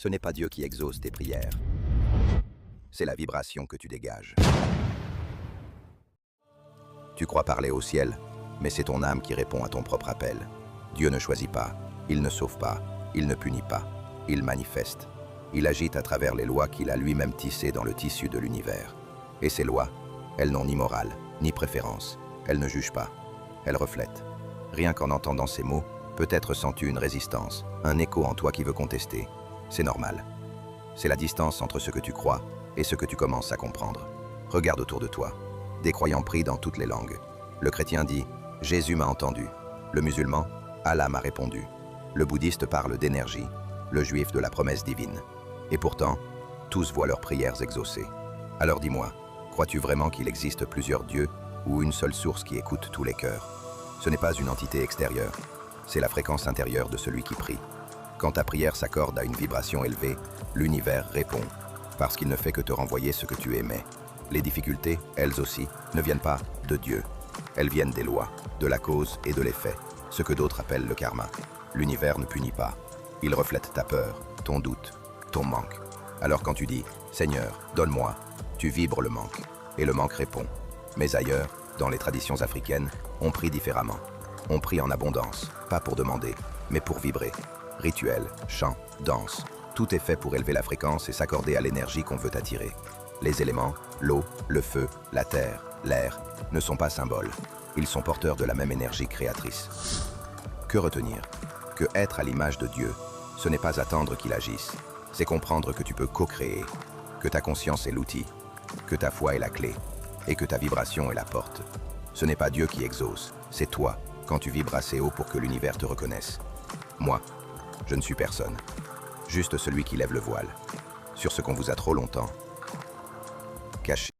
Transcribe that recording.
Ce n'est pas Dieu qui exauce tes prières. C'est la vibration que tu dégages. Tu crois parler au ciel, mais c'est ton âme qui répond à ton propre appel. Dieu ne choisit pas, il ne sauve pas, il ne punit pas, il manifeste. Il agite à travers les lois qu'il a lui-même tissées dans le tissu de l'univers. Et ces lois, elles n'ont ni morale, ni préférence. Elles ne jugent pas, elles reflètent. Rien qu'en entendant ces mots, peut-être sens-tu une résistance, un écho en toi qui veut contester. C'est normal. C'est la distance entre ce que tu crois et ce que tu commences à comprendre. Regarde autour de toi. Des croyants prient dans toutes les langues. Le chrétien dit « Jésus m'a entendu ». Le musulman « Allah m'a répondu ». Le bouddhiste parle d'énergie, le juif de la promesse divine. Et pourtant, tous voient leurs prières exaucées. Alors dis-moi, crois-tu vraiment qu'il existe plusieurs dieux ou une seule source qui écoute tous les cœurs? Ce n'est pas une entité extérieure, c'est la fréquence intérieure de celui qui prie. Quand ta prière s'accorde à une vibration élevée, l'univers répond, parce qu'il ne fait que te renvoyer ce que tu émets. Les difficultés, elles aussi, ne viennent pas de Dieu. Elles viennent des lois, de la cause et de l'effet, ce que d'autres appellent le karma. L'univers ne punit pas. Il reflète ta peur, ton doute, ton manque. Alors quand tu dis « Seigneur, donne-moi », tu vibres le manque, et le manque répond. Mais ailleurs, dans les traditions africaines, on prie différemment. On prie en abondance, pas pour demander, mais pour vibrer. Rituels, chants, danse, tout est fait pour élever la fréquence et s'accorder à l'énergie qu'on veut attirer. Les éléments, l'eau, le feu, la terre, l'air, ne sont pas symboles. Ils sont porteurs de la même énergie créatrice. Que retenir? Que être à l'image de Dieu, ce n'est pas attendre qu'il agisse. C'est comprendre que tu peux co-créer, que ta conscience est l'outil, que ta foi est la clé, et que ta vibration est la porte. Ce n'est pas Dieu qui exauce, c'est toi, quand tu vibres assez haut pour que l'univers te reconnaisse. Moi, je ne suis personne, juste celui qui lève le voile, sur ce qu'on vous a trop longtemps caché.